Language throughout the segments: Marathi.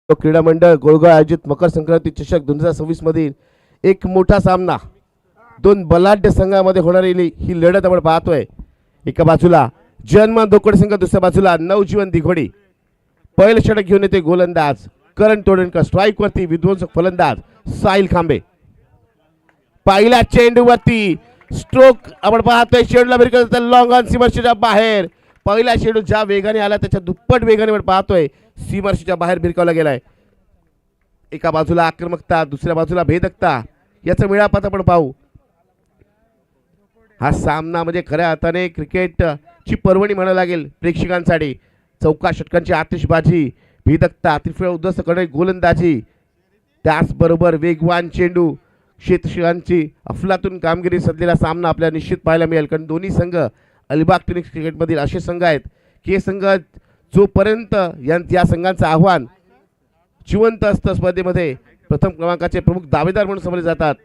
क्रीडा मंडळ गोळगाव आयोजित मकर संक्रांती चषक 2026 मधील एक मोठा सामना, दोन बलाढ्य संघामध्ये होणारी ही लढत आपण पाहतोय। एका बाजूला जन्म दोकडे संघ, दुसऱ्या बाजूला नवजीवन दिघोडी। पहिलं षटक घेऊन येते गोलंदाज करण तोडणकर, स्ट्राइक वरती विध्वंसक फलंदाज साहिल खांबे। पहिल्या चेंडूवरती स्ट्रोक आपण पाहतोय, चेंडूला भिरकत लॉंग ऑन सीमारेषेच्या बाहेर। पहिला चेंडू ज्या वेगाने आला त्याच्या दुप्पट वेगाने आपण पाहतोय सीमारेषेच्या बाहेर भिरकावला गेलाय। एका बाजूला आक्रमकता, दुसऱ्या बाजूला भेदकता, याचा मिळापात आपण पाहू। हा सामना म्हणजे खऱ्या अर्थाने क्रिकेटची पर्वणी म्हणायला लागेल प्रेक्षकांसाठी। चौका षटकांची आतिषबाजी, भेदकता, त्रिफळ उद्ध्वस्त करणारी गोलंदाजी, त्याचबरोबर वेगवान चेंडू, क्षेत्ररक्षकांची अफलातून कामगिरी सजलेला सामना आपल्याला निश्चित पाहायला मिळेल। कारण दोन्ही संघ अलिबाग टेनिस क्रिकेटमधील असे संघ आहेत की हे संघ जोपर्यंत या संघांचं आव्हान जिवंत असतं स्पर्धेमध्ये प्रथम क्रमांकाचे प्रमुख दावेदार म्हणून समजले जातात।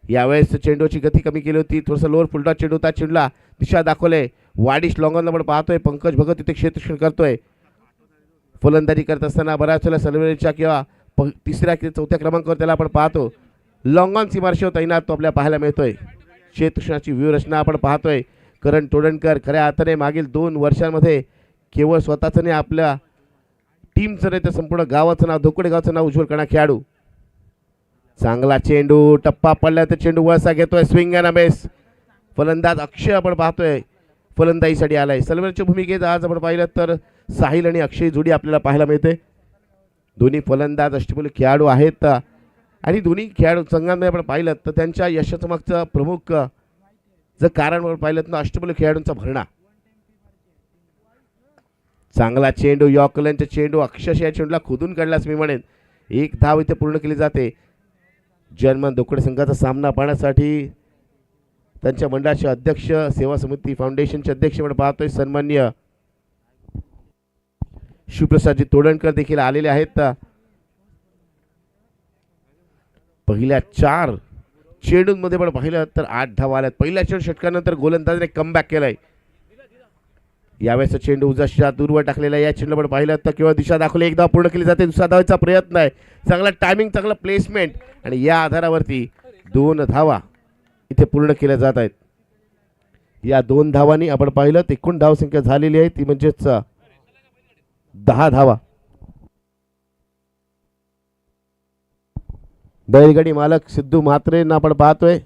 यावेळेस चेंडूची गती कमी केली होती, थोडंसं लोअर फुलटॉस चेंडू होता, चेंडूला दिशा दाखवले वाडिश लॉंगॉनला आपण पाहतोय पंकज भगत इथे क्षेत्ररक्षण करतोय। फलंदाजी करत असताना बऱ्याच वेळेला सर्वेच्या किंवा तिसऱ्या किंवा चौथ्या क्रमांकावर त्याला आपण पाहतो लॉंगॉन सीमारेषेवर तैनात तो आपल्याला पाहायला मिळतोय। क्षेत्ररक्षणाची व्यूहरचना आपण पाहतोय करण तोडणकर खऱ्या अर्थाने मागील 2 वर्षांमध्ये केवळ स्वतःचं नाही आपल्या टीमचं नाही तर संपूर्ण गावाचं नाव, धोकडे गावाचं नाव उज्ज्वल करणारा खेळाडू। चांगला चेंडू, टप्पा पडला तर चेंडू वळसा घेतोय, स्विंग अँड बेस। फलंदाज अक्षय आपण पाहतोय फलंदाजीसाठी आलाय। सलवरच्या भूमिकेत आज आपण पाहिलं तर साहिल आणि अक्षय जोडी आपल्याला पाहायला मिळते। दोन्ही फलंदाज अष्टपैलू खेळाडू आहेत आणि दोन्ही खेळाडू संघांमध्ये आपण पाहिलं तर त्यांच्या यशाचं मागचं प्रमुख जर कारण आपण पाहिलं तर अष्टपैलू खेळाडूंचा भरणा। चांगला चेंडू, यॉर्करचा चेंडू अक्षरशः या चेंडूला खोदून काढलाच मी म्हणेन। एक धाव इथे पूर्ण केली जाते। जर्मन दोकडे संघाचा सामना पाहण्यासाठी त्यांच्या मंडळाचे अध्यक्ष, सेवा समिती फाउंडेशनचे अध्यक्ष आपण पाहतोय सन्माननीय शिवप्रसादजी तोडणकर देखील आलेले आहेत। पहिल्या 4 चेंडूंमध्ये पण पाहिलं तर 8 धावा आल्यात। पहिल्या चेंडू षटकानंतर गोलंदाजाने कमबॅक केलाय। यावेळेस चेंडू उजाशीच्या दूरवर टाकलेला, या चेंडूला पण पाहिलं तर किंवा दिशा दाखवली, एक धाव पूर्ण केली जाते। दुसरा धावाचा प्रयत्न आहे, चांगला टायमिंग, चांगला प्लेसमेंट आणि या आधारावरती 2 धावा इथे पूर्ण केल्या जात आहेत। या 2 धावांनी आपण पाहिलं तर एकूण धावसंख्या झालेली आहे ती म्हणजेच 10 धावा। बैलगाडी मालक सिद्धू म्हात्रेंना आपण पाहतोय।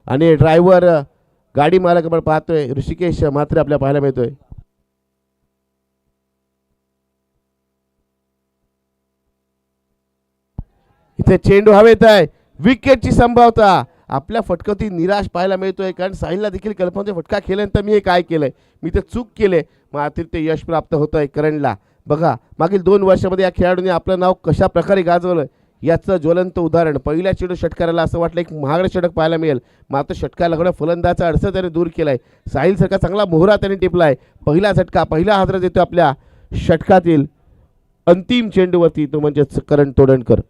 आणि ड्रायव्हर गाडी मालक आपण पाहतोय ऋषिकेश म्हात्रे आपल्याला पाहायला मिळतोय। इथे चेंडू हवेत आहे, विकेटची संभाव्यता आपल्या फटकावती निराश पाहायला मिळतोय। कारण साहिलला देखील कल्पना फटका केल्यानंतर मी हे काय केलंय, मी तर चूक केले, मात्र ते यश प्राप्त होत आहे करणला। बघा मागील 2 वर्षामध्ये या खेळाडूने आपलं नाव कशा प्रकारे गाजवलं याचं ज्वलंत उदाहरण। पहिल्या चेंडू षटकाराला असं वाटलं एक महागडं षटक पाहायला मिळेल, मात्र षटकार लागणं फलंदाचा अडचण त्याने दूर केलाय। साहिल सारखा चांगला मोहरा त्याने टिपलाय। पहिला झटका, पहिला हादरा देतो आपल्या षटकातील अंतिम चेंडूवरती, तो म्हणजेच करण तोडणकर।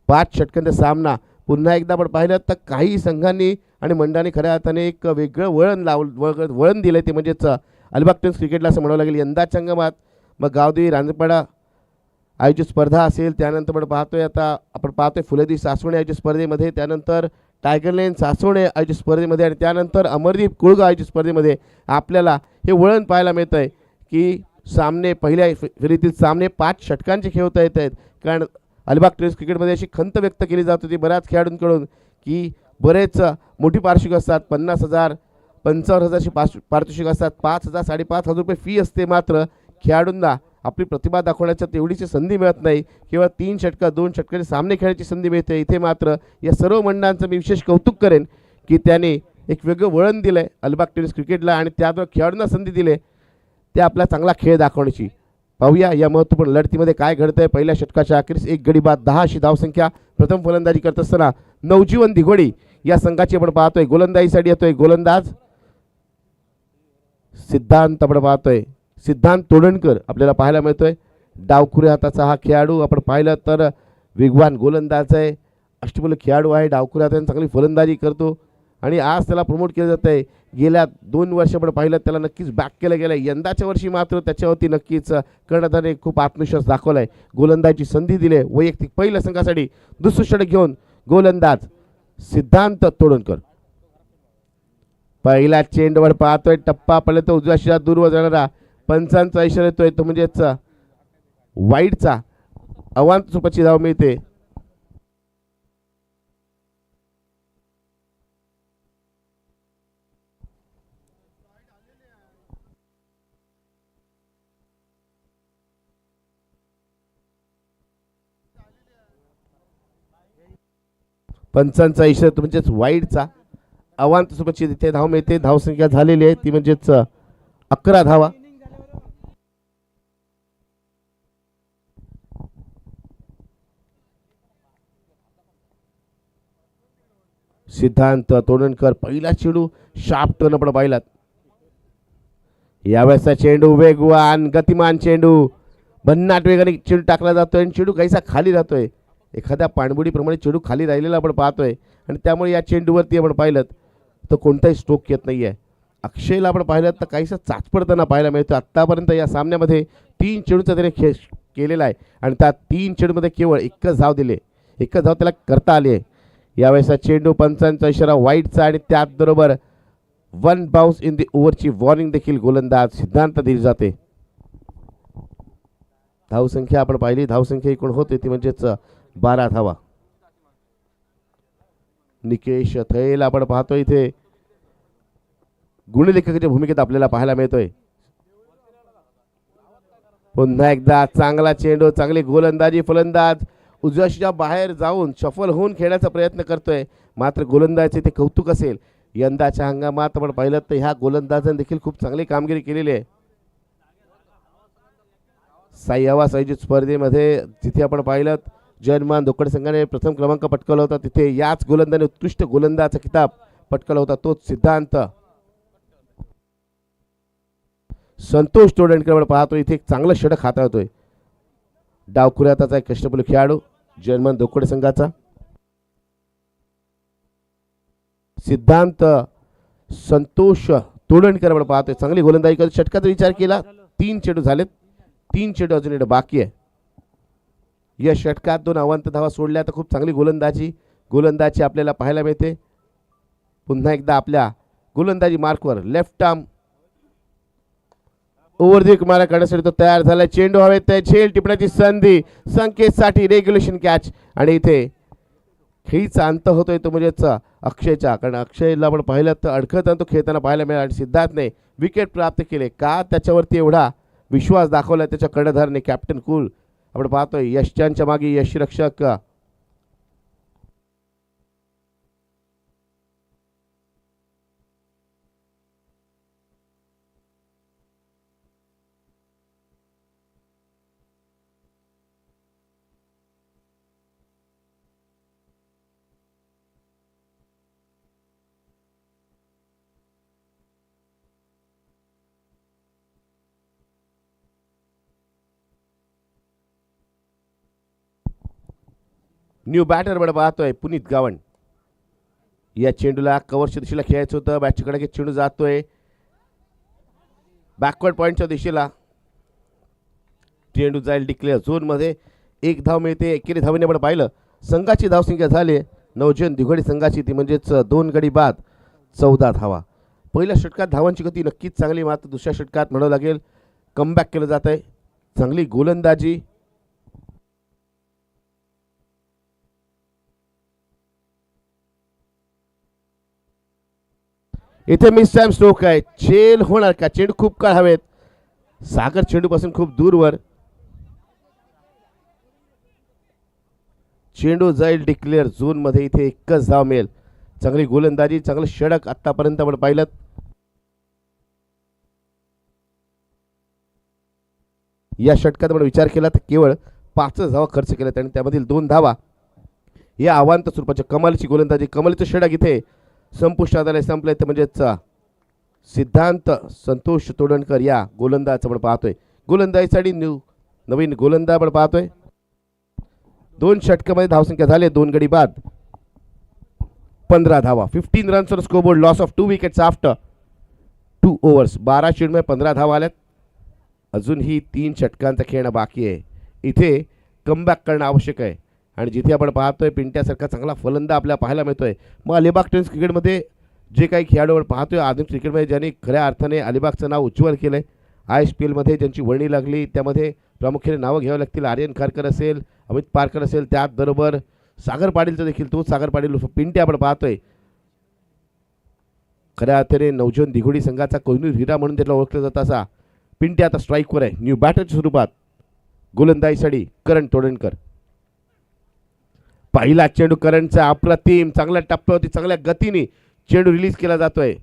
5 षटकांचा सामना पुन्हा एकदा आपण पाहिलं तर काही संघांनी आणि मंडळांनी खऱ्या अर्थाने एक वेगळं वळण दिलंय, ते म्हणजेच अलिबाग टेनिस क्रिकेटला असं म्हणावं लागेल। यंदाच्या अंगमात मग गावदेवी रांजपाडा आयोजित स्पर्धा असेल, त्यानंतर आपण पाहतोय आता आपण पाहतोय फुलेदी सासवणे आयोजित स्पर्धेमध्ये, त्यानंतर टायगर लेन सासवणे आयोजित स्पर्धेमध्ये आणि त्यानंतर अमरदीप कुळगाव आयोजित स्पर्धेमध्ये आपल्याला हे वळण पाहायला मिळत आहे की सामने पहिल्या फेरीतील सामने 5 षटकांचे खेळवता येत आहेत। कारण अलिबाग टेनिस क्रिकेटमध्ये अशी खंत व्यक्त केली जात होती बऱ्याच खेळाडूंकडून की बरेच मोठी पारितोषिक असतात, 50,000 55,000ची पारितोषिक असतात, 5,000 5,500 रुपये फी असते, मात्र खेळाडूंना आपली प्रतिभा दाखवण्याची तेवढीची संधी मिळत नाही। केवळ 3 षटकं 2 षटकांची सामने खेळण्याची संधी मिळते। इथे मात्र या सर्व मंडळांचं मी विशेष कौतुक करेन की त्याने एक वेगळं वळण दिलं आहे अलिबाग टेनिस क्रिकेटला आणि त्याद्वारे खेळाडूंना संधी दिली ते आपला चांगला खेळ दाखवण्याची। पाहूया या महत्त्वपूर्ण लढतीमध्ये काय घडतंय। पहिल्या षटकाच्या अखेरीस 1 गडी बाद 10 अशी धावसंख्या। प्रथम फलंदाजी करत असताना नवजीवन दिघोडी या संघाची आपण पाहतोय। गोलंदाजीसाठी येतोय गोलंदाज सिद्धांत, आपण पाहतोय सिद्धांत तोडणकर आपल्याला पाहायला मिळतोय। डावखुऱ्या हाताचा हा खेळाडू आपण पाहिलं तर वेगवान गोलंदाज आहे, अष्टपैलू खेळाडू आहे, डावखुरा त्याने चांगली फलंदाजी करतो आणि आज त्याला प्रमोट केलं जात आहे. गेल्या 2 वर्ष आपण पाहिलं त्याला नक्कीच बॅक केलं गेलं आहे. यंदाच्या वर्षी मात्र त्याच्यावरती नक्कीच कर्णधाराने खूप आत्मविश्वास दाखवला आहे. गोलंदाजी संधी दिली आहे. वैयक्तिक पहिल्या संघासाठी दुसरं षटक घेऊन गोलंदाज सिद्धांत तोडणकर. पहिला चेंडूवर पाहतोय, टप्पा पडला तो उजव्या शिरात दूरवर जाणारा पंचांचा इशारा येतोय, तो म्हणजेच वाईडचा अवांत स्वरूपाची धाव मिळते. पंचांचा इशारा म्हणजेच वाईडचा अवांत स्वरूपाची तिथे धाव मिळते. धावसंख्या झालेली आहे ती म्हणजेच 11 धावा. सिद्धांत तोडणकर पहिला चेंडू शार्प टर्न आपण पाहिलात. यावेळेचा चेंडू वेगवान गतिमान चेंडू, भन्नाट वेगाने चेंडू टाकला जातोय आणि चेंडू काहीसा खाली राहतोय. एखाद्या पाणबुडीप्रमाणे चेंडू खाली राहिलेला आपण पाहतोय आणि त्यामुळे या चेंडूवरती आपण पाहिलं तर कोणताही स्ट्रोक येत नाहीये. अक्षयला आपण पाहिलं तर काहीसा चाचपडताना पाहायला मिळतो. आत्तापर्यंत या सामन्यामध्ये 3 चेंडूचा त्याने खेळ केलेला आहे आणि त्या 3 चेंडूमध्ये केवळ एकच धाव दिले, एकच धाव त्याला करता आली आहे. यावेळेचा चेंडू पंचांचा इशारा वाईटचा आणि त्याचबरोबर 1 बाउन्स इन दी ओव्हरची वॉर्निंग देखील गोलंदाज सिद्धांत दिली जाते. धावसंख्या आपण पाहिली, धावसंख्या एकूण होते ती म्हणजेच 12 धावा. निकेश थैल आपण पाहतोय इथे गुणलेखकाच्या भूमिकेत आपल्याला पाहायला मिळतोय. पुन्हा एकदा चांगला चेंडू, चांगली गोलंदाजी, फलंदाज उजव्याच्या बाहेर जाऊन शफल होऊन खेळण्याचा प्रयत्न करतोय, मात्र गोलंदाजीचे ते कौतुक असेल. यंदाच्या हंगामात आपण पाहिलं तर ह्या गोलंदाजांनी देखील खूप चांगली कामगिरी केलेली आहे. 6व्या आयोजित स्पर्धेमध्ये जिथे आपण पाहिलं जयमान धोकड संघाने प्रथम क्रमांक पटकावला होता, तिथे याच गोलंदाजाने उत्कृष्ट गोलंदाजाचा किताब पटकावला होता, तोच सिद्धांत. संतोष तोडणकर पाहतो इथे एक चांगलं षटक हाताळतोय. डावखुऱ्याचा एक कष्टपैलू खेळाडू जयमान धोकड संघाचा सिद्धांत संतोष तोडणकर आपण पाहतोय चांगली गोलंदाजी करत. षटकाचा विचार केला 3 चेंडू झालेत, 3 चेंडू अजून बाकी आहे. या षटकात 2 अवांत धावा सोडल्या तर खूप चांगली गोलंदाजी आपल्याला पाहायला मिळते. पुन्हा एकदा आपल्या गोलंदाजी मार्कवर लेफ्ट आर्म ओव्हरदिक मारा करण्यासाठी तो तयार झाला. चेंडू हवेत झेल टिपण्याची संधी, संकेतसाठी रेग्युलेशन कॅच आणि इथे खेळीचा अंत होतोय तो म्हणजेच अक्षयचा, कारण अक्षयला आपण पाहिलं तर अडखळताना तो खेळताना पाहायला मिळाला आणि सिद्धार्थने विकेट प्राप्त केले. का त्याच्यावरती एवढा विश्वास दाखवला त्याच्या कर्णधारने कॅप्टन कूल. आपण पाहतोय यशच्या मागे यशरक्षक न्यू बॅटर बडा पाहतोय पुनीत गावण. या चेंडूला कव्हरच्या दिशेला खेळायचं होतं, बॅटच्या कडे चेंडू जातोय बॅकवर्ड पॉईंटच्या दिशेला. चेंडू जाईल डिक्लेअर झोनमध्ये, 1 धाव मिळते. एकेरी धावेने आपण पाहिलं संघाची धावसंख्या झाली नवजन दिघोडी संघाची, ती म्हणजेच 2 गडी बाद 14 धावा. पहिल्या षटकात धावांची गती नक्कीच चांगली, मात्र दुसऱ्या षटकात म्हणावं लागेल कमबॅक केलं जात आहे. चांगली गोलंदाजी, इथे मिस टाइम स्ट्रोक आहे. चेल होणार का? चेंडू खूप काळ हवेत, सागर चेंडूपासून खूप दूरवर. चेंडू जाईल डिक्लेअर झोन मध्ये, इथे एकच धाव मिळेल. चांगली गोलंदाजी, चांगलं षटक आतापर्यंत आपण पाहिलं. या षटकात आपण विचार केला तर केवळ 5 धावा खर्च केल्यात आणि त्यामधील 2 धावा या अवांत स्वरूपाच्या कमालीची गोलंदाजी, कमालीचं षटक इथे संपुष्टात आले, संपले. तर म्हणजेच सिद्धांत संतोष तोडणकर या गोलंदाज आपण पाहतोय. गोलंदाजीसाठी नवीन गोलंदाज आपण पाहतोय. दोन षटकामध्ये धावसंख्या झाले, 2 गडी बाद, 15 धावा, 15 runs on scoreboard, loss of 2 wickets after 2 overs. 12 चेंडूमध्ये 15 धावा आल्यात. अजूनही 3 षटकांचा खेळणं बाकी आहे. इथे कमबॅक करणं आवश्यक आहे आणि जिथे आपण पाहतोय पिंट्यासारखा चांगला फलंदाज आपल्याला पाहायला मिळतोय. मग अलिबाग टेनिस क्रिकेटमध्ये जे काही खेळाडू आपण पाहतोय आधुनिक क्रिकेटमध्ये ज्यांनी खऱ्या अर्थाने अलिबागचं नाव उज्ज्वल केलं आहे, ISPLमध्ये ज्यांची वर्णी लागली त्यामध्ये प्रामुख्याने नावं घ्यावं लागतील. आर्यन खारकर असेल, अमित पारकर असेल, त्याचबरोबर सागर पाटीलचं देखील, तोच सागर पाटील पिंटे आपण पाहतोय. खऱ्या अर्थाने नवजोन दिघोडी संघाचा कोहिनूर हिरा म्हणून त्याला ओळखलं जातं असा पिंटे आता स्ट्राईकवर आहे. न्यू बॅटरच्या स्वरूपात गोलंदाजीसाठी करण तोडणकर. पहिला चेंडू करणचा अप्रतिम, चांगल्या टप्प्यावरती चांगल्या गतीने चेंडू रिलीज केला जातोय.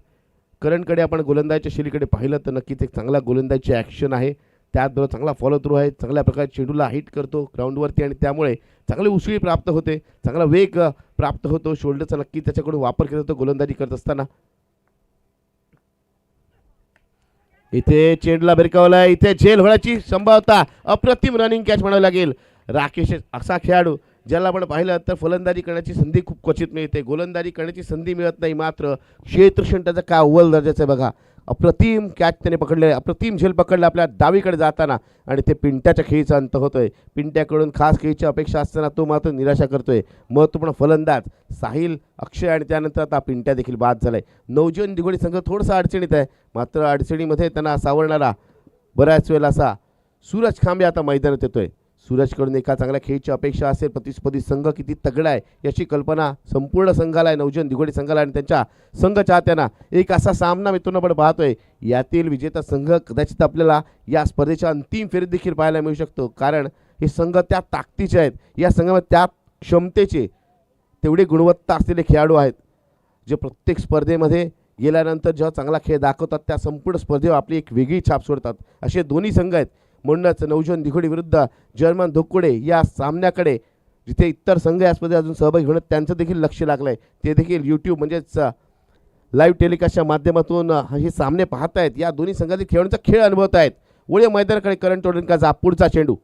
करणकडे आपण गोलंदाजीच्या शैलीकडे पाहिलं तर नक्कीच एक चांगला गोलंदाजीची ॲक्शन आहे. त्याचबरोबर चांगला फॉलो थ्रू आहे, चांगल्या प्रकारे चेंडूला हिट करतो ग्राउंडवरती आणि त्यामुळे चांगली उसळी प्राप्त होते, चांगला वेग प्राप्त होतो. शोल्डरचा नक्की त्याच्याकडून वापर केला जातो गोलंदाजी करत असताना. इथे चेंडूला भिरकावला, इथे झेल होण्याची संभाव्यता, अप्रतिम रनिंग कॅच म्हणावं लागेल. राकेश असा खेळाडू ज्याला आपण पाहिलं तर फलंदाजी करण्याची संधी खूप क्वचित मिळते, गोलंदाजी करण्याची संधी मिळत नाही. मात्र क्षेत्ररक्षण त्याचं काय अव्वल दर्जाचं आहे बघा. अप्रतिम कॅच त्याने पकडले, अप्रतिम झेल पकडला आपल्या डावीकडे जाताना आणि ते पिंट्याच्या खेळीचा अंत होतोय. पिंट्याकडून खास खेळीची अपेक्षा असताना तो मात्र निराशा करतोय. महत्त्वपूर्ण फलंदाज साहिल, अक्षय आणि त्यानंतर आता पिंट्या देखील बाद झालाय. नवजोन दिघोडी संघ थोडंसं अडचणीत आहे, मात्र अडचणीमध्ये त्यांना सावरणारा बऱ्याच वेळेला असा सूरज खांबे आता मैदानात येतोय. सूरजकडून एका चांगल्या खेळीची अपेक्षा असेल. प्रतिस्पर्धी संघ किती तगडा आहे याची कल्पना संपूर्ण संघाला आहे, नवजोन दिघोडी संघाला आणि त्यांच्या संघ चाहत्यांना. एक असा सामना मित्रांनो आपण पाहतोय, यातील विजेता संघ कदाचित आपल्याला या स्पर्धेच्या अंतिम फेरीत देखील पाहायला मिळू शकतो. कारण हे संघ त्या ताकदीचे आहेत, या संघामध्ये त्या क्षमतेचे तेवढी गुणवत्ता असलेले खेळाडू आहेत जे प्रत्येक स्पर्धेमध्ये गेल्यानंतर जेव्हा चांगला खेळ दाखवतात त्या संपूर्ण स्पर्धेवर आपली एक वेगळी छाप सोडतात. असे दोन्ही संघ आहेत. म्हणूनच नवजोन दिघोडी विरुद्ध जर्मन धोकोडे या सामन्याकडे जिथे इतर संघ या स्पर्धेत अजून सहभागी होण्यात त्यांचं देखील लक्ष लागलं आहे. ते देखील यूट्यूब म्हणजेच लाईव्ह टेलिकास्टच्या माध्यमातून हे सामने पाहत आहेत. या दोन्ही संघातील खेळाडूंचा खेळ अनुभवत आहेत. वळीय मैदानाकडे करण तोडणकरचा पुढचा चेंडू,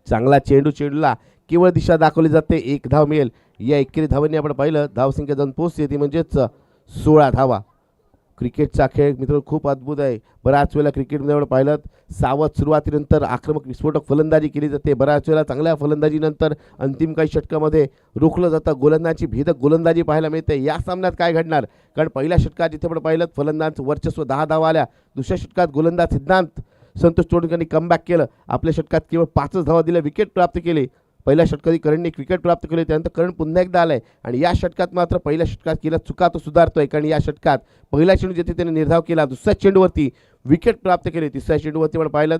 चांगला चेंडू, चेंडूला केवळ दिशा दाखवली जाते. 1 धाव मिळेल. या 21 धावांनी आपण पाहिलं धावसंख्या जाऊन पोहोचते ती म्हणजेच 16 धावा. क्रिकेटचा खेळ मित्र खूप अद्भुत आहे. बऱ्याच वेळेला क्रिकेटमध्ये आपण पाहिलं सावध सुरुवातीनंतर आक्रमक विस्फोटक फलंदाजी केली जाते. बऱ्याच वेळेला चांगल्या फलंदाजीनंतर अंतिम काही षटकामध्ये रोखलं जातं. गोलंदाजी भेदक गोलंदाजी पाहायला मिळते. या सामन्यात काय घडणार, कारण पहिल्या षटकात जिथे आपण पाहिलं फलंदाज वर्चस्व 10 धावा आल्या. दुसऱ्या षटकात गोलंदाज सिद्धांत संतोष तोडणकरनी कमबॅक केलं. आपल्या षटकात केवळ 5 धावा दिल्या, विकेट प्राप्त केली. पहिल्या षटकात करणने एक विकेट प्राप्त केली, त्यानंतर करण पुन्हा एकदा आलाय आणि या षटकात मात्र पहिल्या षटकात केला चुका तो सुधारतोय. कारण या षटकात पहिला चेंडू जिथे त्याने निर्धाव केला, दुसऱ्या चेंडूवरती विकेट प्राप्त केली. तिसऱ्या चेंडूवरती आपण पाहिलं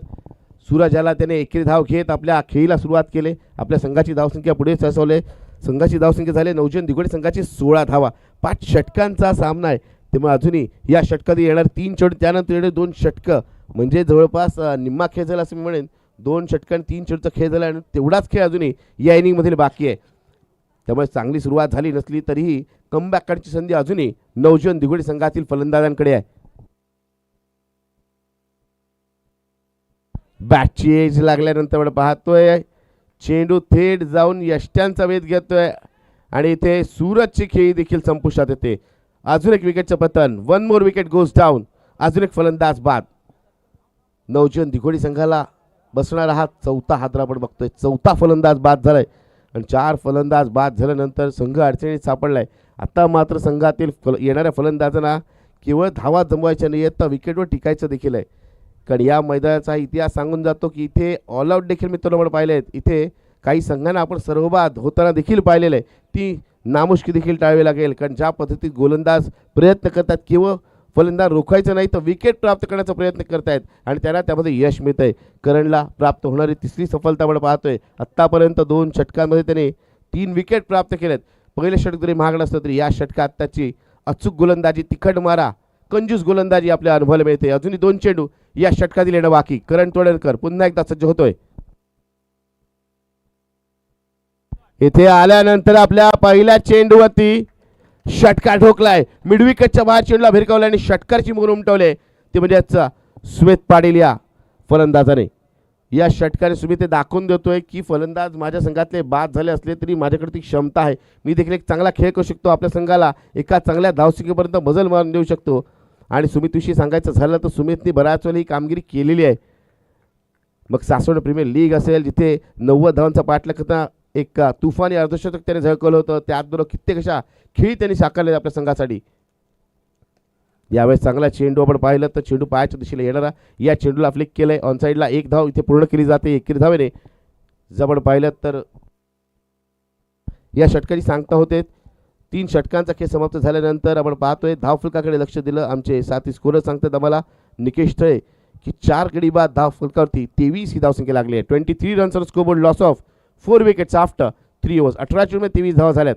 सूरज याला त्याने एकेरी धाव घेत आपल्या खेळीला सुरुवात केली. आपल्या संघाची धावसंख्या पुढे सरसवले. संघाची धावसंख्या झाली नवजोन दिघोडी संघाची 16 धावा. 5 षटकांचा सामना आहे. त्यामुळे अजूनही या षटकात येणार 3 चेंडू, त्यानंतर येणार 2 षटकं, म्हणजे जवळपास निम्मा खेळ झाला असं मी म्हणेन. 2 षटकं आणि 3 चेंडूचा खेळ झाला आणि तेवढाच खेळ अजूनही या इनिंगमधील बाकी आहे. त्यामुळे चांगली सुरुवात झाली नसली तरीही कमबॅक करण्याची संधी अजूनही नवजोन दिघोडी संघातील फलंदाजांकडे आहे. बॅटची एज लागल्यानंतर आपण पाहतोय चेंडू थेट जाऊन यष्ट्यांचा वेध घेतोय आणि इथे सूरजची खेळी देखील संपुष्टात येते. अजून एक विकेटचं पतन, 1 मोर विकेट गोज डाऊन. अजून एक फलंदाज बाद. नवजोन दिघोडी संघाला बसणारा हा 4था हादरा आपण बघतोय. 4था फलंदाज बाद झालाय आणि 4 फलंदाज बाद झाल्यानंतर संघ अडचणीत सापडलाय. आता मात्र संघातील येणाऱ्या फलंदाजांना केवळ धावा जमवायच्या नाही आहेत तर विकेटवर टिकायचं देखील आहे. कारण या मैदानाचा इतिहास सांगून जातो की इथे ऑल आउट देखील मित्रांनो आपण पाहिले आहेत. इथे काही संघांना आपण सर्वबाद होताना देखील पाहिलेलं आहे. ती नामुष्की देखील टाळावी लागेल. कारण ज्या पद्धतीत गोलंदाज प्रयत्न करतात केवळ फलंदाज रोखायचं नाही तर विकेट प्राप्त करण्याचा प्रयत्न करतायत आणि त्यांना त्यामध्ये यश मिळत आहे. करणला प्राप्त होणारी 3री सफलता आपण पाहतोय. आत्तापर्यंत 2 षटकांमध्ये त्याने 3 विकेट प्राप्त केलेत. पहिले षटक जरी महागड असलं तरी या षटकात त्याची अचूक गोलंदाजी, तिखट मारा, कंजूस गोलंदाजी आपल्या अनुभवाला मिळते. अजूनही 2 चेंडू या षटकातील येणं बाकी. करण तोडणकर पुन्हा एकदा सज्ज होतोय. इथे आल्यानंतर आपल्या पहिल्या चेंडूवरती षटकार ठोकलाय. मिडविकेटच्या बाहेर चेंडूला भिरकावला आणि षटकारची मोर उमटवले. ते म्हणजे श्वेत पाटील या फलंदाजाने. या षटकाने सुमित ते दाखवून देतोय की फलंदाज माझ्या संघातले बाद झाले असले तरी माझ्याकडे ती क्षमता आहे, मी देखील एक चांगला खेळ करू शकतो, आपल्या संघाला एका चांगल्या धावसंख्येपर्यंत मजल मारून देऊ शकतो. आणि सुमितविषयी सांगायचं झालं तर सुमितने बऱ्याच वेळा ही कामगिरी केलेली आहे. मग सासवड प्रीमियर लीग असेल जिथे 90 धावांचा पाठलाग करता एक तुफानी अर्धशतक त्याने झळकवलं होतं, त्याचबरोबर कित्येक अशा खेळी त्यांनी साकारले आपल्या संघासाठी. यावेळेस चांगला चेंडू आपण पाहिलं तर चेंडू पायाच्या दिशेला येणारा, या चेंडूला फ्लिक केलंय ऑन साईडला, एक धाव इथे पूर्ण केली जाते एकेरी धावेने. जर आपण पाहिलं तर या षटकाची सांगता होते 3 षटकांचा खेळ समाप्त झाल्यानंतर आपण पाहतोय धाव फलकाकडे लक्ष दिलं आमचे साथी स्कोरर सांगतात आम्हाला निकेश तळे की 4 गडी बाद धाव फलकावरती 23 ही धावसंख्या लागली आहे. 23 runs on scoreboard, loss of 4 wickets after 3 overs. 18 चेंडूमध्ये 23 धावा झाल्यात.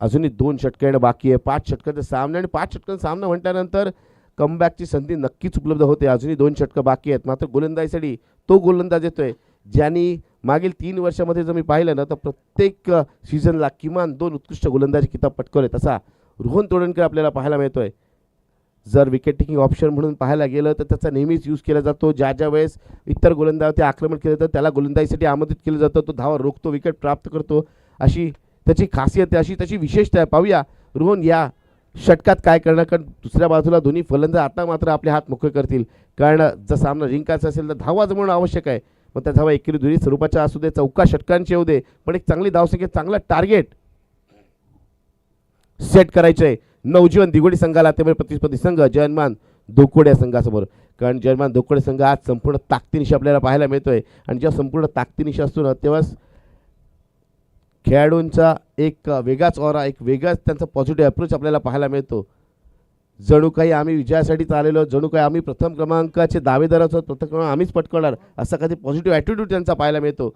अजूनही 2 षटकं येणं बाकी आहे. 5 षटकांचा सामना आणि 5 षटकांचा सामना म्हटल्यानंतर कमबॅकची संधी नक्कीच उपलब्ध होते. अजूनही 2 षटकं बाकी आहेत. मात्र गोलंदाजीसाठी तो गोलंदाज येतोय ज्यांनी मागील 3 वर्षामध्ये जर मी पाहिलं ना तर प्रत्येक सीझनला किमान 2 उत्कृष्ट गोलंदाजी किताब पटकवले. तसा रोहन तोडणकर आपल्याला पाहायला मिळतोय. जर विकेट टेकिंग ऑप्शन म्हणून पाहायला गेलं तर त्याचा नेहमीच यूज केला जातो. ज्या वेळेस इतर गोलंदाज ते आक्रमण केलं तर त्याला गोलंदाजीसाठी आमंत्रित केलं जातं, तो धावा रोखतो, विकेट प्राप्त करतो, अशी त्याची खासियत आहे, अशी त्याची विशेषता आहे. पाहूया रोहन या षटकात काय करणार, कारण दुसऱ्या बाजूला दोन्ही फलंदाज आता मात्र आपले हात मोकळे करतील, कारण जर सामना जिंकायचा असेल तर धावा जमवणं आवश्यक आहे. मग त्या धावा एकेरी दुहेरी स्वरूपाच्या असू दे, चौका षटकांचे येऊ दे, पण एक चांगली धावसंख्या, चांगला टार्गेट सेट करायचं आहे नवजीवन दिगोडी संघाला. त्यामुळे प्रतिस्पर्धी संघ जयमान धोकोडे संघासमोर, कारण जयमान धोकोडे संघ आज संपूर्ण ताकदीनिशी आपल्याला पाहायला मिळतोय. आणि जेव्हा संपूर्ण ताकदीनिशी असतो ना तेव्हाच खेळाडूंचा एक वेगळाच ऑरा, एक वेगळाच त्यांचा पॉझिटिव्ह अप्रोच आपल्याला पाहायला मिळतो. जणू काही आम्ही विजयासाठीच आलेलो, जणू काही आम्ही प्रथम क्रमांकाचे दावेदार आहोत, प्रथम क्रमांक आम्हीच पटकवणार, असा कधी पॉझिटिव्ह ॲटिट्यूड त्यांचा पाहायला मिळतो.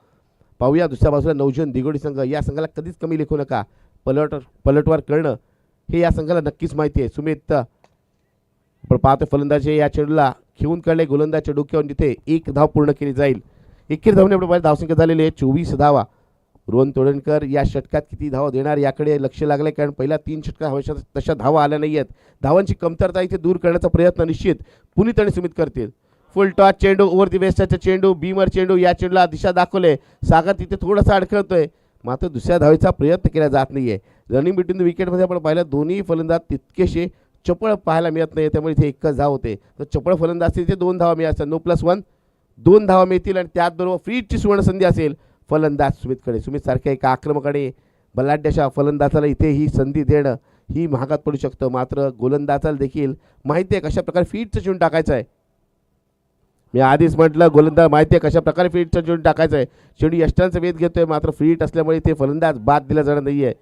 पाहूया दुसऱ्या बाजूला नवजीवन दिगोडी संघ. या संघाला कधीच कमी लेखू नका, पलटवार करणं हे या संघाला नक्कीच माहिती आहे. सुमित आपण पाहतो फलंदाजी या चेंडूला घेऊन काढले गोलंदाजच्या डोक्यावर, जिथे 1 धाव पूर्ण केली जाईल. एकेरी धावने आपण धावसंख्या झालेली आहे 24 धावा. रोहन तोडणकर या षटकात किती धावा देणार याकडे लक्ष लागले, कारण पहिल्या 3 षटकात हवेशा तशा धावा आल्या नाही आहेत. धावांची कमतरता इथे दूर करण्याचा प्रयत्न निश्चित पुनीत आणि सुमित करतील. फुल टॉस चेंडू, ओव्हर दी वेस्टचा चेंडू, बीमर चेंडू, या चेंडूला दिशा दाखवले. सागर तिथे थोडासा अडखळतोय, मात्र दुसऱ्या धावेचा प्रयत्न केला जात नाहीये. रनिंग बिटवीन द विकेटमध्ये आपण पाहिलं दोन्ही फलंदाज तितकेसे चपळ पाहायला मिळत नाही, त्यामुळे इथे एकच धाव होते. तर चपळ फलंदाज तिथे 2 धावा मिळाल्या, 9+1 2 धावा मिळतील. आणि त्याचबरोबर फ्रीची सुवर्ण संधी असेल फलंदाज सुमितकडे. सुमित सारख्या एका आक्रमकाकडे बलाढ्याशा फलंदाजाला इथे ही संधी देणं ही महागात पडू शकतं. मात्र गोलंदाजाला देखील माहिती आहे कशा प्रकारे फीटचं चेंडू टाकायचं आहे. मी आधीच म्हटलं गोलंदाज माहिती आहे कशा प्रकारे फीटचं चेंडू टाकायचं आहे. चेंडू यष्टांचा वेध घेतोय, मात्र फीट असल्यामुळे ते फलंदाज बाद दिला जाणार नाहीये.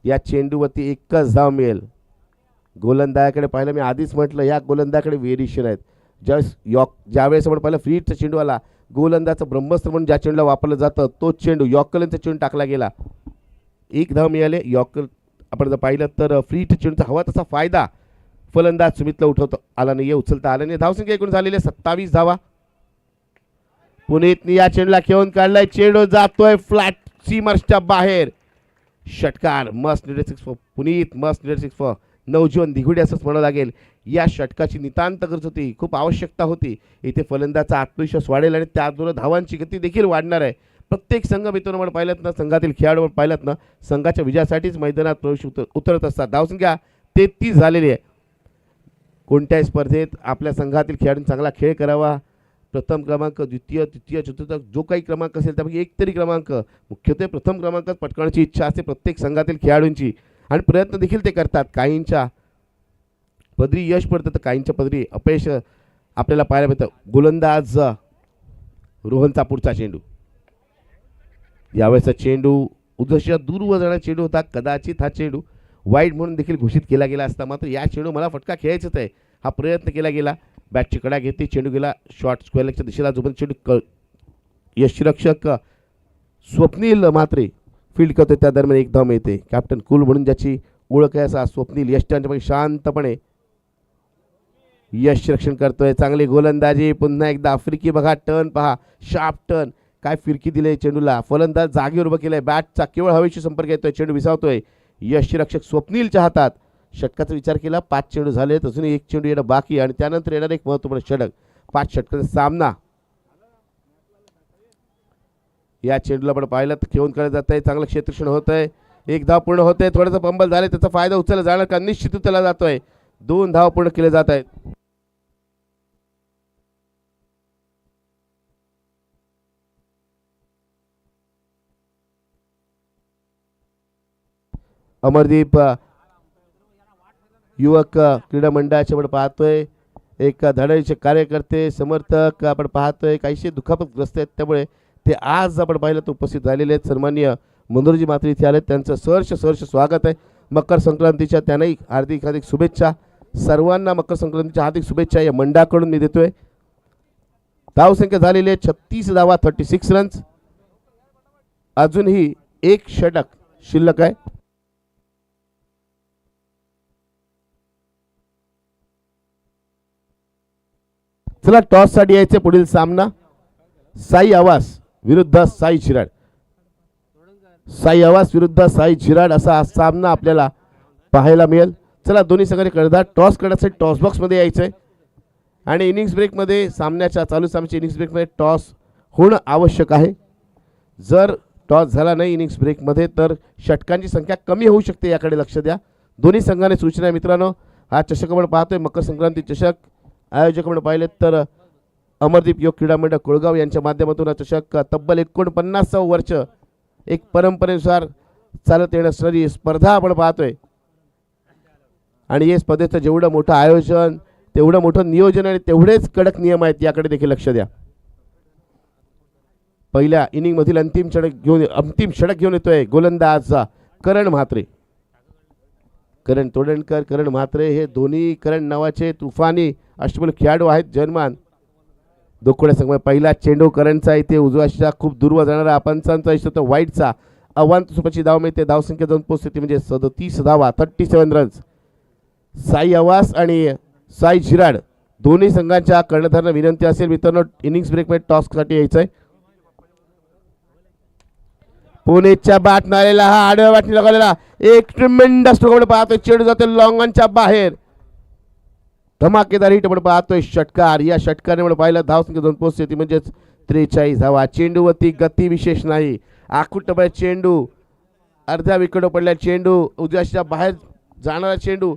या चेंडूवरती एकच धाव मिळेल. गोलंदाजाकडे पाहिलं, मी आधीच म्हटलं या गोलंदाजाकडे व्हेरिएशन आहेत. ज्यावेळेस आपण पाहिलं फ्रीटचा चेंडू आला, गोलंदाजाचं ब्रह्मस्त्र म्हणून ज्या चेंडूला वापरलं जातं तो चेंडू यॉर्करचा चेंडू टाकला गेला, 1 धाव मिळाले. यॉर्कर आपण जर पाहिलं तर फ्रीट चेंडूचा हवा तसा फायदा फलंदाज सुमितला उठवता आला नाही, उचलता आला नाही. धावसंख्या एकूण झालेली 27 धावा. पुनीतने या चेंडूला खेळून काढलाय, चेंडू जातोय फ्लॅट सीमर्सच्या बाहेर. षटकार, must needed 6 for Puneet, must needed 6 for Navjeevan Digude असंच म्हणावं लागेल. या षटकाची नितांत गरज होती, खूप आवश्यकता होती. इथे फलंदाजाचा आत्मविश्वास वाढेल आणि त्याचबरोबर धावांची गती देखील वाढणार आहे. प्रत्येक संघ मित्रांनो आपण पाहिलं ना, संघातील खेळाडू आपण पाहिलं ना, संघाच्या विजयासाठीच मैदानात प्रवेश उतरत असतात. धावसंख्या 33 झालेली आहे. कोणत्याही स्पर्धेत आपल्या संघातील खेळाडूंनी चांगला खेळ करावा. प्रथम क्रमांक, द्वितीय, तृतीय, चतुर्थ जो काही क्रमांक असेल त्यापैकी एक तरी क्रमांक मुख्यत्वे प्रथम क्रमांकात पटकावण्याची इच्छा असते प्रत्येक संघातील खेळाडूंची, आणि प्रयत्न देखील ते करतात. काहींच्या पदरी यश पडतं तर काहींच्या पदरी अपयश आपल्याला पाहायला मिळतं. गोलंदाज रोहनचा पुढचा चेंडू, यावेळेचा चेंडू उद्देश दूरवर जाणारा चेंडू होता. कदाचित हा चेंडू वाईड म्हणून देखील घोषित केला गेला असता, मात्र या चेंडू मला फटका खेळायचाच आहे हा प्रयत्न केला गेला. बॅटची कडा घेतली, चेंडू गेला शॉर्ट स्क्वेअर लेगच्या दिशेला, जोपर्यंत चेंडू यष्टीरक्षक स्वप्नील मात्रे फील्ड करतो त्या दरम्यान 1 धाव मिळते. कॅप्टन कूल म्हणून ज्याची ओळख आहे असा स्वप्नील यष्टांच्या शांतपणे यष्टीरक्षण करतोय. चांगली गोलंदाजी, पुन्हा एकदा आफ्रिकी बघा, टर्न पहा, शार्प टर्न, काय फिरकी दिले चेंडूला. फलंदाज जागेवर उभं केलंय, बॅटचा केवळ हवेशी संपर्क येतोय, चेंडू विसावतोय यष्टीरक्षक स्वप्नीलच्या हातात. षटकाचा विचार केला, 5 चेंडू झालेत, अजून 1 चेंडू येणं बाकी आणि त्यानंतर येणार एक महत्त्वपूर्ण षटक. 5 षटकांचा सामना. या चेंडूला आपण पाहिलं तर खेळून करत जात आहे, चांगलं क्षेत्ररक्षण होत आहे. 1 धाव पूर्ण होते, थोडासा पंबल झाले, त्याचा फायदा उचलला जाणार का? निश्चित उचलला जातोय. 2 धाव पूर्ण केले जात आहेत. अमरदीप युवक क्रीडा मंडळाचे आपण पाहतोय, एक धडाडीचे कार्यकर्ते समर्थक आपण पाहतोय काहीशे दुखापतग्रस्त आहेत, त्यामुळे ते आज आपण पाहिलं तर उपस्थित झालेले आहेत. सन्माननीय मनोहरजी मात्रे इथे आले, त्यांचं सहर्ष स्वागत आहे. मकर संक्रांतीच्या त्यांनाही हार्दिक शुभेच्छा. सर्वांना मकर संक्रांतीच्या हार्दिक शुभेच्छा या मंडळाकडून मी देतोय. धावसंख्या झालेली आहे 36 धावा, 36 रन्स. अजूनही 1 षटक शिल्लक आहे. चला टॉस साठी यायचे. पुढील सामना साई आवास विरुद्ध साई झिराड. साई आवास विरुद्ध साई झिराड असा हा सामना आपल्याला पाहायला मिळेल. चला दोन्ही संघाने कर्णधार टॉस करण्यासाठी टॉस बॉक्स मध्ये यायचंय आणि इनिंग्स ब्रेक मध्ये सामन्याच्या चालू सामन्याच्या इनिंग्स ब्रेक मध्ये टॉस होणं आवश्यक आहे. जर टॉस झाला नाही इनिंग्स ब्रेक मध्ये तर षटकांची संख्या कमी होऊ शकते, याकडे लक्ष द्या. दोन्ही संघाने सूचना आहे मित्रांनो. हा चषक आपण पाहतोय मकर संक्रांती चषक. आयोजक आपण पाहिले तर अमरदीप योग क्रीडा मंडळ कोळगाव यांच्या माध्यमातून हा चषक तब्बल 49 वर्ष एक परंपरेनुसार चालत येणारी स्पर्धा आपण पाहतोय. आणि या स्पर्धेचं जेवढं मोठं आयोजन, तेवढं मोठं नियोजन आणि तेवढेच कडक नियम आहेत, याकडे देखील लक्ष द्या. पहिल्या इनिंग मधील अंतिम षटक घेऊन येतोय गोलंदाज करण म्हात्रे. करण तोडणकर, करण म्हात्रे हे दोन्ही करण नावाचे तुफानी अष्टपैलू खेळाडू आहेत. जर्मन दोकोड्या संघ पहिला चेंडू करणचा इथे उजव्याच्या खूप दूरवर जाणारा पंचांचा इष्ट वाईटचा अवांत सुपाची धाव मिळते. धावसंख्या जाऊन पोहोचते म्हणजे 37 धावा, 37 रन्स. साई आवास आणि साई झिराड दोन्ही संघांच्या कर्णधारांना विनंती असेल मित्रांनो इनिंग्स ब्रेक मध्ये टॉस साठी यायचंय. पुणेच्या बाट नालेला हा आडव्या वाटणी लगावलेला एक ट्रिमेंडस स्ट्रोक पाहतोय. चेंडू जातो लॉंगॉनच्या बाहेर. धमाकेदार हिट आपण पाहतोय. षटकार. या षटकाने आपण पाहिलं धावसंख्या जाऊन पोहोचते ती म्हणजेच 43 धावा. चेंडूवरती गती विशेष नाही. आखूट चेंडू, अर्ध्या विकेटवर पडल्या चेंडू, उजव्याच्या बाहेर जाणारा चेंडू,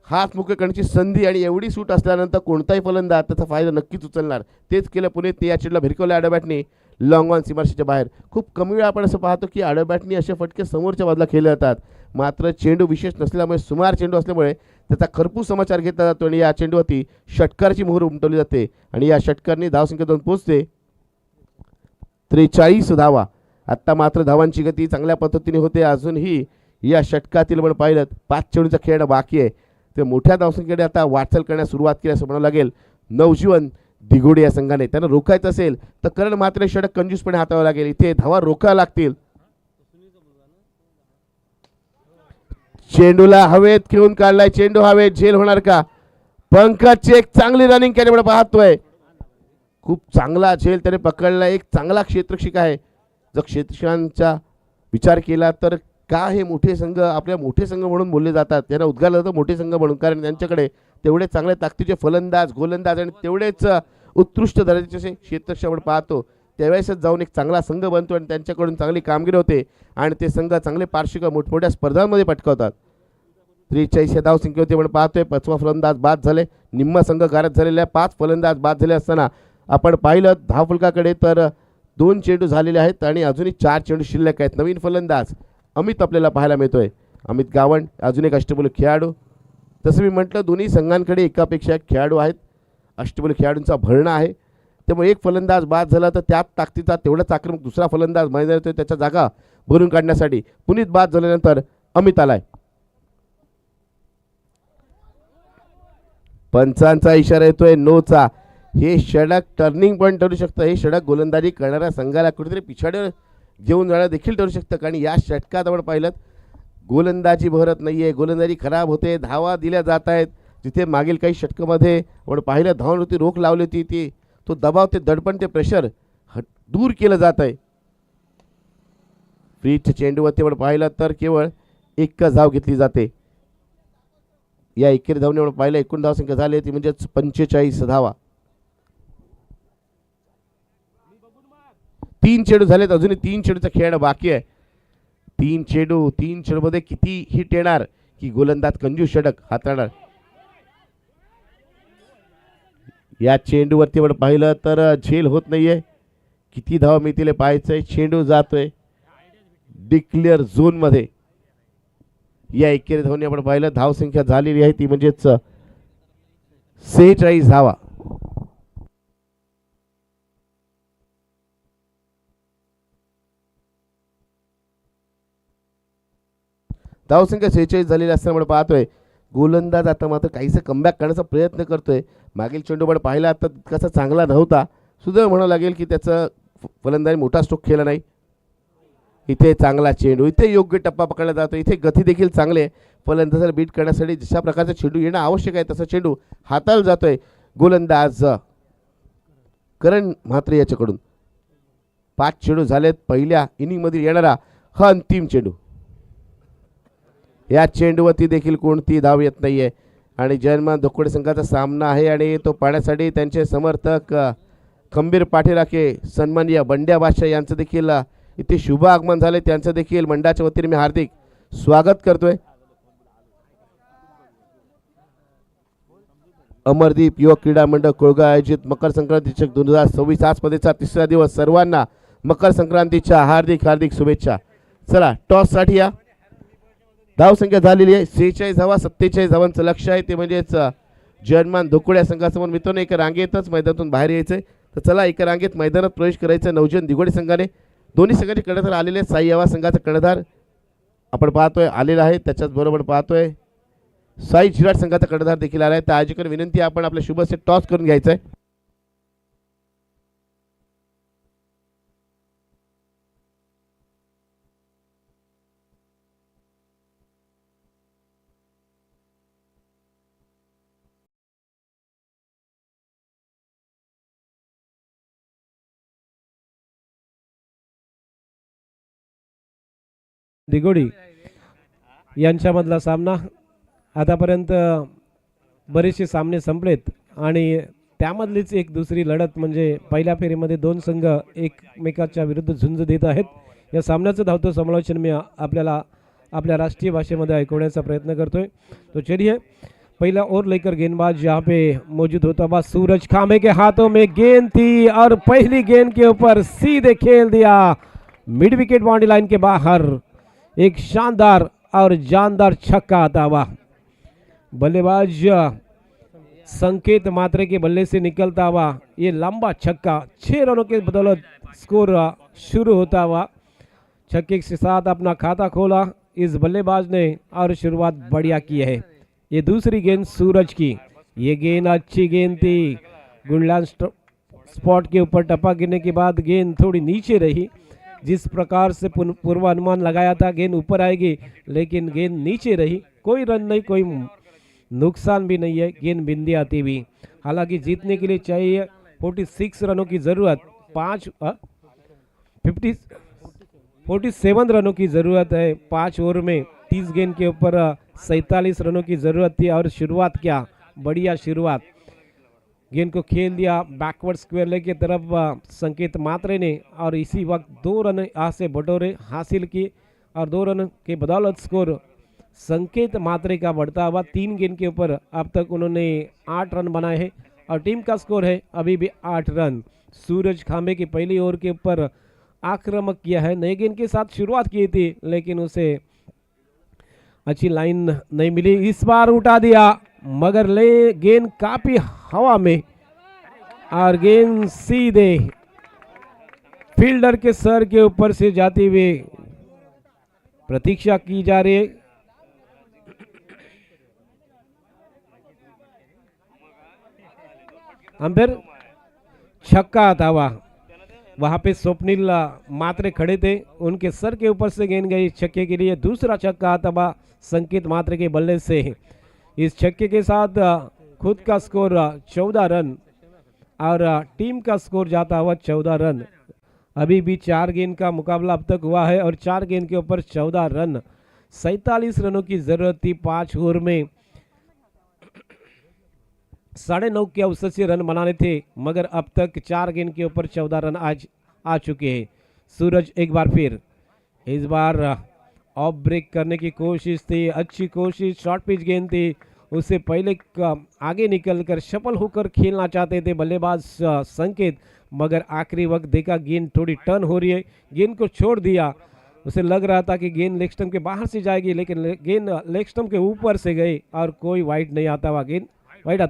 हात मुख्य करण्याची संधी आणि एवढी सूट असल्यानंतर कोणताही फलंदाज त्याचा फायदा नक्कीच उचलणार. तेच केलं पुणे. ते या चेंडूला भिरकवल्या आडव्या बॅटनी लॉंग ऑन सीमारेषेच्या बाहेर. खूप कमी वेळा आपण असं पाहतो की आडव्या बॅटनी असे फटके समोरच्या बाजूला खेळले जातात. मात्र चेंडू विशेष नसल्यामुळे, सुमार चेंडू असल्यामुळे त्याचा खरपूस समाचार घेतला जातो आणि या चेंडूवरती षटकारची मोहर उमटवली जाते आणि या षटकारने धावसंख्या जाऊन पोहोचते 43 धावा. आत्ता मात्र धावांची गती चांगल्या पद्धतीने होते. अजूनही या षटकातील आपण पाहिलं 5 चेंडूचा खेळ बाकी आहे. ते मोठ्या धावसंख्येकडे आता वाटचाल करण्यास सुरुवात केली असं म्हणावं लागेल. नवजीवन दिघोडे या संघाने त्यांना रोखायचं असेल तर करण मात्र षटक कंजूसपणे हाताळावं लागेल. इथे धावा रोखाव्या लागतील. चेंडूला हवेत खेळून काढलाय. चेंडू हवेत, झेल होणार का? पंकजची एक चांगली रनिंग केल्यामुळे पाहतोय. खूप चांगला झेल त्याने पकडला. एक चांगला क्षेत्ररक्षक आहे. जर क्षेत्ररक्षकांचा विचार केला तर का हे मोठे संघ आपल्या मोठे संघ म्हणून बोलले जातात, त्यांना उद्गारलं जातं मोठे संघ म्हणून, कारण त्यांच्याकडे तेवढे चांगले ताकदीचे फलंदाज, गोलंदाज आणि तेवढेच उत्कृष्ट दर्जाचे क्षेत्ररक्षक आपण पाहतो. त्यावेळेसच जाऊन एक चांगला संघ बनतो आणि त्यांच्याकडून चांगली कामगिरी होते आणि ते संघ चांगले पार्श्विक मोठमोठ्या स्पर्धांमध्ये पटकावतात. 43 धावसंख्येवरती आपण पाहतोय. 5वा फलंदाज बाद झाले. निम्मा संघ गारद झालेला आहे. 5 फलंदाज बाद झाले असताना आपण पाहिलं धावफलकाकडे तर 2 चेंडू झालेले आहेत आणि अजूनही 4 चेंडू शिल्लक आहेत. नवीन फलंदाज अमित आपल्याला पाहायला मिळतोय. अमित गावंड अजून एक अष्टपैलू खेळाडू. तसं मी म्हटलं दोन्ही संघांकडे एकापेक्षा एक खेळाडू आहेत. अष्टपैलू खेळाडूंचा भरणा आहे. त्यामुळे एक फलंदाज बाद झाला तर त्यात ताकदीचा तेवढाच आक्रमक दुसरा फलंदाज मैदानात येतोय त्याच्या जागा भरून काढण्यासाठी. पुनीत बाद झाल्यानंतर अमित आलाय. पंचांचा इशारा येतोय नोचा. हे षटक टर्निंग पॉईंट ठरू शकतं. हे षटक गोलंदाजी करणाऱ्या संघाला कुठेतरी पिछाडीवर घेऊन जाणं देखील ठरू शकतं. कारण या षटकात आपण पाहिलं गोलंदाजी भरत नाहीये, गोलंदाजी खराब होते, धावा दिल्या जात आहेत. जिथे मागील काही षटकामध्ये आपण पाहिलं धावांवरती रोख लावली होती, ती तो दबाव, ते दडपण, ते प्रेशर दूर केलं जात आहे. फ्रीजच्या चेंडूवरती आपण पाहिलं तर केवळ एकच धाव घेतली जाते. या एकेरी धावने आपण पाहिलं एकूण धावसंख्या झाली ती म्हणजेच 45 धावा. 3 चेंडू झालेत, अजूनही 3 चेंडूचा खेळणं बाकी आहे. 3 चेंडूमध्ये किती हिट येणार की गोलंदाज कंजूस षटक हाताळणार. या चेंडूवरती आपण पाहिलं तर झेल होत नाहीये. किती धाव मिळतील पाहायचंय. चेंडू जातोय डिक्लेअर झोन मध्ये. या एकेरी धावने आपण पाहिलं धाव संख्या झालेली आहे ती म्हणजेच 46 धावा. धावसंख्या 46 झालेली असताना आपण पाहतोय गोलंदाज आता मात्र काहीसं कमबॅक करण्याचा प्रयत्न करतोय. मागील चेंडू आपण पाहिला तर कसा चांगला नव्हता. सुदैव म्हणावं लागेल की त्याचं फलंदाज मोठा स्ट्रोक केला नाही. इथे चांगला चेंडू, इथे योग्य टप्पा पकडला जातो. इथे गती देखील चांगले. फलंदाजाला बीट करण्यासाठी जशा प्रकारचा चेंडू येणं आवश्यक आहे तसा चेंडू हाताळला जातोय गोलंदाज करण म्हात्रे याच्याकडून. 5 चेंडू झालेत पहिल्या इनिंगमध्ये येणारा हा अंतिम चेंडू. या चेंडूवरती देखील कोणती धाव येत नाहीये आणि जयमान धोकोडे संघाचा सामना आहे आणि तो पाहण्यासाठी त्यांचे समर्थक खंबीर पाठीराखे सन्माननीय बंड्या बादशाह यांचं देखील इथे शुभ आगमन झाले. त्यांचं देखील मंडळाच्या वतीने मी हार्दिक स्वागत करतोय. अमरदीप युवक क्रीडा मंडळ कोळगा आयोजित मकर संक्रांती चषक 2026 आज स्पर्धेचा तिसरा दिवस. सर्वांना मकर संक्रांतीच्या हार्दिक हार्दिक शुभेच्छा. चला टॉस साठी या. धाव संख्या झालेली आहे 46 धावा. 47 धावांचं लक्ष आहे ते म्हणजेच जयमान धोकोड्या संघासमोर मित्रांनो एका रांगेतच मैदानातून बाहेर यायचंय. तर चला एका रांगेत मैदानात प्रवेश करायचं. नवजन दिगोडे संघाने दोन्ही संघाचे कर्णधार आलेले. साई यावा संघाचा कर्णधार आपण पाहतोय आलेला आहे. त्याच्याच बरोबर पाहतोय साई झिराट संघाचा कर्णधार देखील आला आहे. तर आयोजकांना विनंती आपण आपल्या शुभ सेट टॉस करून घ्यायचं आहे. दिगोडी यांच्यामधला सामना. आतापर्यंत बरेचसे सामने संपलेत आणि त्यामधलीच एक दुसरी लढत म्हणजे पहिल्या फेरीमध्ये 2 संघ एकमेकाच्या विरुद्ध झुंज देत आहेत. या सामन्याचं धावतं समालोचन मी आपल्याला आपल्या राष्ट्रीय भाषेमध्ये ऐकवण्याचा प्रयत्न करतोय. तो चलिए पहला और लेकर गेंदबाज यहाँ पे मौजूद होता हुआ सूरज खामे के हाथों में गेंद थी और पहली गेंद के ऊपर सीधे खेल दिया मिड विकेट बाउंड्री लाइन के बाहर. एक शानदार और जानदार छक्का आता हुआ. बल्लेबाज संकेत मात्रे के बल्ले से निकलता हुआ ये लंबा छक्का 6 रनों के बदौलत स्कोर शुरू होता हुआ. छक्के के साथ अपना खाता खोला इस बल्लेबाज ने और शुरुआत बढ़िया की है. ये दूसरी गेंद सूरज की. ये गेंद अच्छी गेंद थी. गुंडलान स्पॉट के ऊपर टप्पा गिरने के बाद गेंद थोड़ी नीचे रही. जिस प्रकार से पूर्वानुमान लगाया था गेंद ऊपर आएगी लेकिन गेंद नीचे रही. कोई रन नहीं, कोई नुकसान भी नहीं है. गेंद बिंदी आती हुई. हालांकि जीतने के लिए चाहिए 46 रनों की ज़रूरत. 47 रनों की ज़रूरत है 5 ओवर में. 30 गेंद के ऊपर 47 रनों की ज़रूरत थी और शुरुआत क्या बढ़िया शुरुआत. गेंद को खेल दिया बैकवर्ड स्क्वायर लेग की तरफ संकेत मात्रे ने और इसी वक्त 2 रन यहाँ से बटोरे हासिल की और 2 रन के बदौलत स्कोर संकेत मात्रे का बढ़ता हुआ. 3 गेंद के ऊपर अब तक उन्होंने 8 रन बनाए हैं और टीम का स्कोर है अभी भी 8 रन. सूरज खामे की पहली ओवर के ऊपर आक्रामक किया है. नए गेंद के साथ शुरुआत की थी लेकिन उसे अच्छी लाइन नहीं मिली. इस बार उठा दिया मगर ले गेंद काफी हवा में और गेंद सीधे फील्डर के सर के ऊपर से जाती हुई प्रतीक्षा की जा रही है. अंपायर छक्का आता हुआ. वहां पे स्वप्निल मात्रे खड़े थे. उनके सर के ऊपर से गेंद गई छक्के के लिए. दूसरा छक्का आता हुआ संकेत मात्रे के बल्ले से. इस छक्के के साथ खुद का स्कोर 14 रन और टीम का स्कोर जाता हुआ 14 रन. अभी भी 4 गेंद का मुकाबला अब तक हुआ है और 4 गेंद के ऊपर 14 रन. 47 रनों की जरूरत थी 5 ओवर में. 9.5 के औसत से रन बनाने थे मगर अब तक 4 गेंद के ऊपर 14 रन आज आ चुके हैं। सूरज एक बार फिर, इस बार ऑफ ब्रेक करने की कोशिश थी, अच्छी कोशिश, शॉर्ट पिच गेंद थी, उससे पहले आगे निकलकर सफल होकर खेलना चाहते थे बल्लेबाज संकेत, मगर आखिरी वक्त देखा गेंद थोड़ी टर्न हो रही है, गेंद को छोड़ दिया। उसे लग रहा था कि गेंद लेग स्टंप के बाहर से जाएगी, लेकिन गेंद लेग स्टंप के ऊपर से गई और कोई वाइड नहीं आता हुआ, गेंद वाइड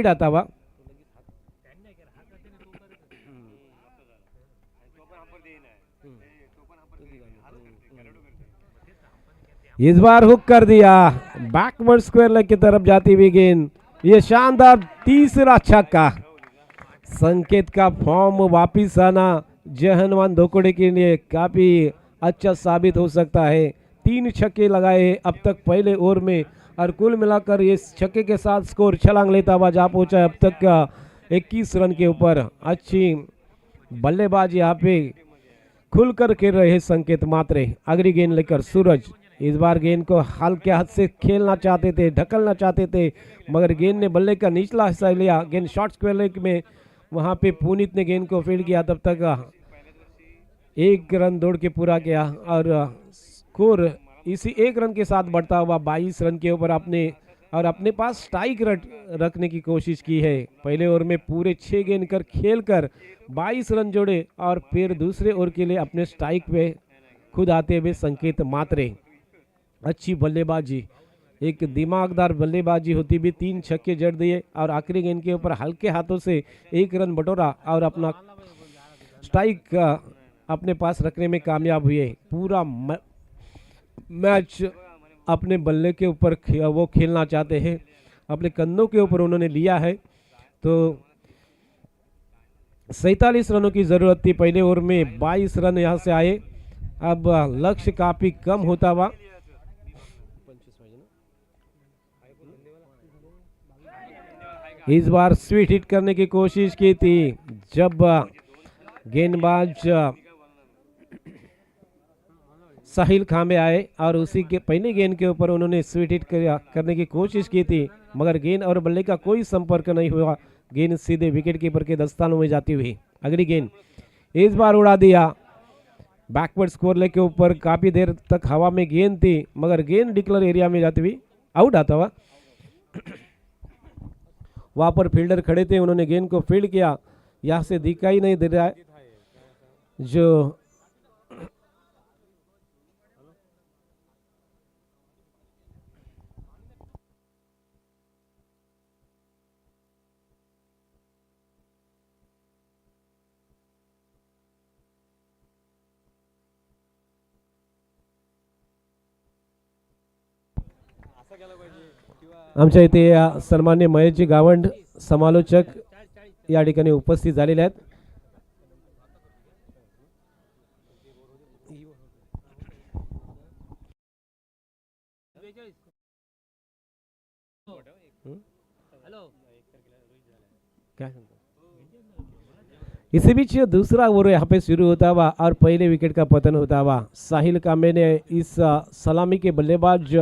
आता हुआ। इस बार हुक कर दिया, बैकवर्ड स्क्वायर लेग की तरफ जाती हुई गेंद, ये शानदार तीसरा छक्का। संकेत का फॉर्म वापिस आना जय हनुमान धोकोड़े के लिए काफी अच्छा साबित हो सकता है। 3 छक्के लगाए अब तक पहले ओवर में, और कुल मिलाकर इस छक्के के साथ स्कोर छलांग लेता हुआ जा पहुंचा अब तक का 21 रन के ऊपर। अच्छी बल्लेबाज यहाँ पे खुलकर खेल रहे हैं संकेत मात्रे। अगली गेंद लेकर सूरज, इस बार गेंद को हल्के हाथ से खेलना चाहते थे, ढकलना चाहते थे, मगर गेंद ने बल्ले का निचला हिस्सा लिया। गेंद शॉर्ट स्क्वायर लेग में, वहां पे पुनीत ने गेंद को फील्ड किया, तब तक 1 रन दौड़ के पूरा किया और स्कोर इसी 1 रन के साथ बढ़ता हुआ 22 रन के ऊपर अपने पास स्ट्राइक रखने की कोशिश की है। पहले ओवर में पूरे 6 गेंद कर खेलकर 22 रन जोड़े और फिर दूसरे ओवर के लिए अपने स्ट्राइक पे खुद आते हुए संकेत मात्रे। अच्छी बल्लेबाजी, एक दिमागदार बल्लेबाजी होती भी 3 छक्के जड़ दिए और आखिरी गेंद के ऊपर हल्के हाथों से 1 रन बटोरा और अपना स्ट्राइक अपने पास रखने में कामयाब हुए। पूरा मैच अपने बल्ले के ऊपर वो खेलना चाहते हैं, अपने कंधों के ऊपर उन्होंने लिया है। तो 47 रनों की जरूरत थी पहले ओवर में, 22 रन यहां से आए। अब लक्ष्य काफी कम होता हुआ। इस बार स्वीट हिट करने की कोशिश की थी जब गेंदबाज साहिल खांबे आए और उसी के पहले गेंद के ऊपर उन्होंने स्वीट हिट करने की कोशिश की थी, मगर गेंद और बल्ले का कोई संपर्क नहीं हुआ। गेंद सीधे विकेट कीपर के दस्तानों में जाती हुई। अगली गेंद इस बार उड़ा दिया, बैकवर्ड स्कोर लेग के ऊपर काफी देर तक हवा में गेंद थी, मगर गेंद डिक्लेयर एरिया में जाती हुई आउट आता हुआ। वहां पर फील्डर खड़े थे, उन्होंने गेंद को फील्ड किया, यहां से दिखाई नहीं दे रहा है जो आमच्या इथे सन्मान्य महेशजी गावंड समालोचक या ठिकाणी उपस्थित झालेले आहेत। इसी बीच दूसरा ओवर यहाँ पे शुरू होता हुआ और पहले विकेट का पतन होता हुआ। साहिल कांबे ने इस सलामी के बल्लेबाज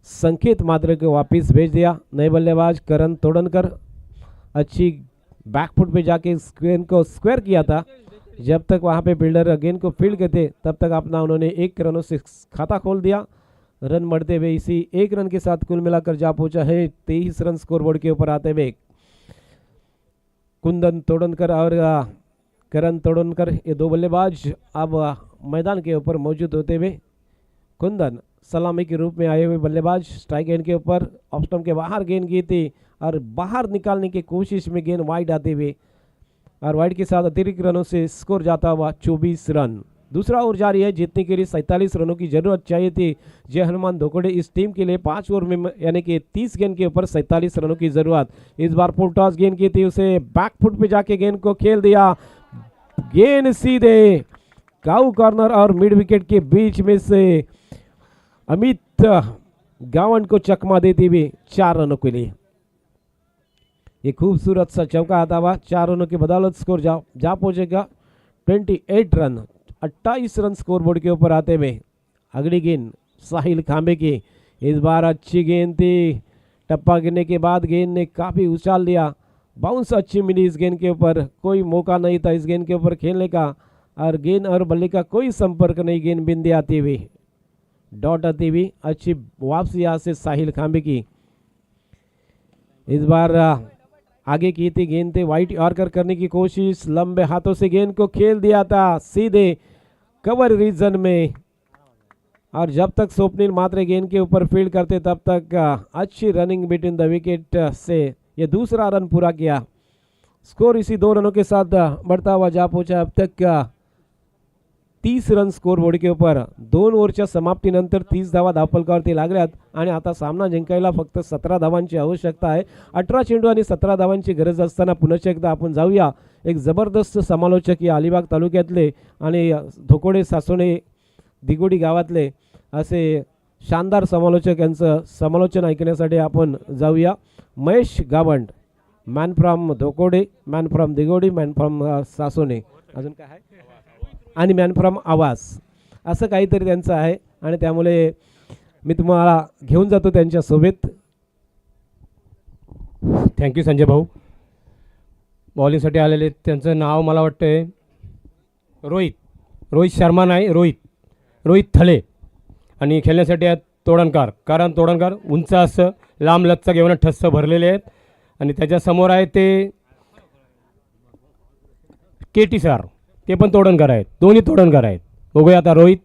संकेत मात्रे को वापस भेज दिया। नए बल्लेबाज करण तोड़नकर अच्छी बैकफुट पे जाके गेंद को स्क्वायर किया था। जब तक वहां पे फील्डर गेंद को फील्ड करते तब तक अपना उन्होंने 1 रनों से खाता खोल दिया। रन बढ़ते हुए इसी 1 रन के साथ कुल मिलाकर जा पहुंचा है 23 रन स्कोरबोर्ड के ऊपर आते हुए। कुंदन तोड़नकर और करण तोड़नकर ये 2 बल्लेबाज अब मैदान के ऊपर मौजूद होते हुए। कुंदन सलामी के रूप में आए हुए बल्लेबाज, स्ट्राइक गेंद के ऊपर ऑफ स्टंप के बाहर गेंद गई थी और बाहर निकालने की कोशिश में गेंद वाइड आते हुए और वाइड के साथ अतिरिक्त रनों से स्कोर जाता हुआ 24 रन। दूसरा ओवर जारी है, जीतने के लिए 47 रनों की जरूरत चाहिए थी जय हनुमान धोकोड़े इस टीम के लिए। 5 ओवर में यानी कि 30 गेंद के ऊपर 47 रनों की जरूरत। इस बार फुल टॉस गेंद की थी, उसे बैकफुट पे जाके गेंद को खेल दिया। गेंद सीधे काउ कॉर्नर और मिड विकेट के बीच में से अमित गावंड को चकमा देती हुई 4 रनों के लिए। ये खूबसूरत सा चौका आता हुआ 4 रनों की बदौलत स्कोर जा पहुंचेगा 28 रन। 28 रन स्कोरबोर्ड के ऊपर आते हुए। अगली गेंद साहिल खांबे की, इस बार अच्छी गेंद थी, टप्पा गिरने के बाद गेंद ने काफी उछाल लिया, बाउंस अच्छी मिली इस गेंद के ऊपर, कोई मौका नहीं था इस गेंद के ऊपर खेलने का, और गेंद और बल्ले का कोई संपर्क नहीं, गेंद बिंदी आती हुई, डॉट आती हुई। अच्छी वापसी यहाँ से साहिल खांबे की। इस बार आगे की थी गेंद, थे वाइट यॉर्कर करने की कोशिश, लंबे हाथों से गेंद को खेल दिया था सीधे कवर रीजन में, और जब तक स्वप्निल मात्रे गेंद के ऊपर फील्ड करते तब तक अच्छी रनिंग बिटवीन द विकेट से ये दूसरा रन पूरा किया। स्कोर इसी 2 रनों के साथ बढ़ता हुआ जा पहुंचा। अब तक 30 रन स्कोर बोर्ड के ऊपर। 2 ओव्हरच्या समाप्तीनंतर 30 धावा धावफलकावरती लागल्यात आणि आता सामना जिंकायला फक्त 17 धावांची आवश्यकता आहे। 18 चेंडू आणि 17 धावांची गरज असताना पुन्हा एकदा आपण जाऊया एक जबरदस्त समालोचक या अलिबाग तालुक्यातले आणि धोकोडे सासोणे दिगोडी गावातले असे शानदार समालोचक यांचं समालोचन ऐकण्यासाठी आपण जाऊया। Mahesh Gawand, man from Dhokode, man from Digodi, man from Sasone, अजून काय आहे, आणि मॅन फ्रॉम आवास, असं काहीतरी त्यांचं आहे। आणि त्यामुळे मी तुम्हाला घेऊन जातो त्यांच्या सोबत। थँक्यू संजय भाऊ। बॉलिंगसाठी आलेले त्यांचं नाव मला वाटतं रोहित शर्मा नाही, रोहित थळे, आणि खेळण्यासाठी आहेत तोडणकर, कारण तोडणकर उंच असं लांब लचक घेऊन ठस्स भरलेले आहेत, आणि त्याच्यासमोर आहे ते केटी सर, ते पण तोडणकर आहेत, दोन्ही तोडणकर आहेत। बघूया आता रोहित,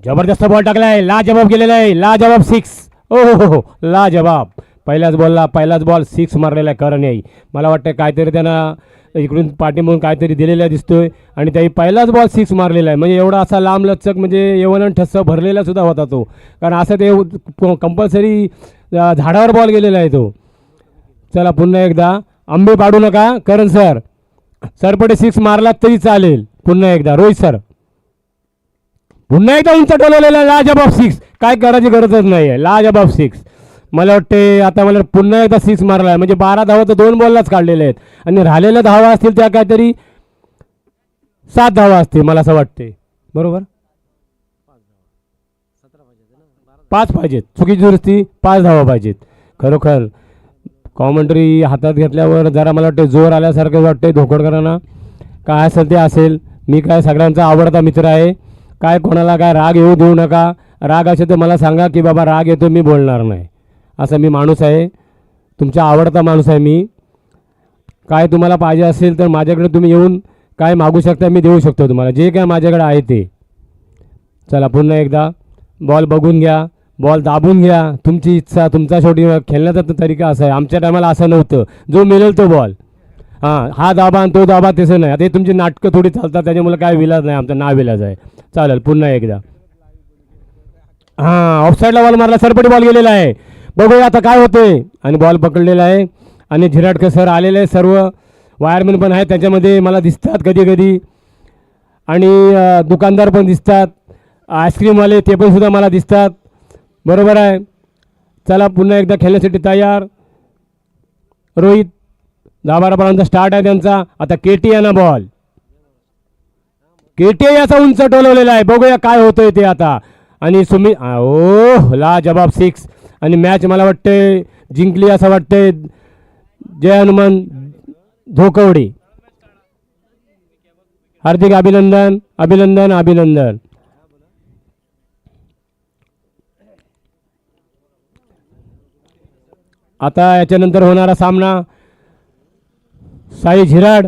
जबरदस्त बॉल टाकलाय, लाजवाब गेलेला आहे, लाजवाब 6, हो लाजवाब, पहिलाच बॉल 6 मारलेला आहे करण याई। मला वाटतं काहीतरी त्यांना इकडून पाठी म्हणून काहीतरी दिलेला दिसतोय, आणि त्याही पहिलाच बॉल 6 मारलेला आहे, म्हणजे एवढा असा लांब लचक, म्हणजे यवन ठस्स भरलेला सुद्धा होता तो, कारण असं ते कंपल्सरी झाडावर बॉल गेलेला आहे तो। चला पुन्हा एकदा, आंबे पाडू नका करण सर, सरपटे 6 मारला तरी चालेल। पुन्हा एकदा रोहित सर, पुन्हा एकदा उंच टोलवलेला लाजवाब 6, काय करायची गरजच नाही आहे, लाजवाब 6। मला वाटते आता मला पुन्हा एकदा 6 मारला आहे, म्हणजे 12 धावा तर 2 बॉललाच काढलेले आहेत, आणि राहिलेल्या धावा असतील त्या काहीतरी 7 धावा असतील मला असं वाटते, बरोबर 5 पाहिजेत, चुकीची दुरुस्ती 5 धावा पाहिजेत। खरोखर कॉमेंट्री हातात घेतल्यावर जरा मला वाटते जोर आल्यासारखं वाटते धोकडकरांना, काय असेल ते असेल, मी काय सगळ्यांचा आवडता मित्र आहे, काय कोणाला काय राग येऊ देऊ नका, राग असेल तर मला सांगा की बाबा राग येतो, मी बोलणार नाही, असं मी माणूस आहे, तुमचा आवडता माणूस आहे मी। काय तुम्हाला पाहिजे असेल तर माझ्याकडे तुम्ही येऊन काय मागू शकता, मी देऊ शकतो तुम्हाला जे काय माझ्याकडे आहे ते। चला पुन्हा एकदा बॉल बघून घ्या, बॉल दाबून घ्या, तुमची इच्छा, तुमचा शेवटी खेळण्याचा तरीका असा आहे, आमच्या टायमाला असं नव्हतं, जो मिळेल तो बॉल, हा दाबा आणि तो दाबा तसं नाही, आता तुमची नाटकं थोडी चालतात, त्याच्यामुळे काय विलाज नाही, आमचं नाव विलाज आहे। चालेल पुन्हा एकदा, ऑफसाईडला बॉल मारला, सरपटी बॉल गेलेला आहे, बघूया आता काय होते, आणि बॉल पकडलेला आहे, आणि झिराटकर सर आलेले आहे, सर्व वायरमॅन पण आहेत त्याच्यामध्ये मला दिसतात कधी कधी, आणि दुकानदार पण दिसतात, आईस्क्रीमवाले ते पण सुद्धा मला दिसतात, बरोबर आहे। चला पुन्हा एकदा खेळण्यासाठी तयार, रोहित 10-12 स्टार्ट आहे त्यांचा। आता केटी यांना बॉल, केटी याचा उंच टोलवलेला आहे, बघूया काय होतंय ते आता, आणि लाजवाब 6, आणि मॅच मला वाटते जिंकली असं वाटते जय हनुमान धोकवडी, हार्दिक अभिनंदन अभिनंदन अभिनंदन। आता याच्यानंतर होणारा सामना साई झिराड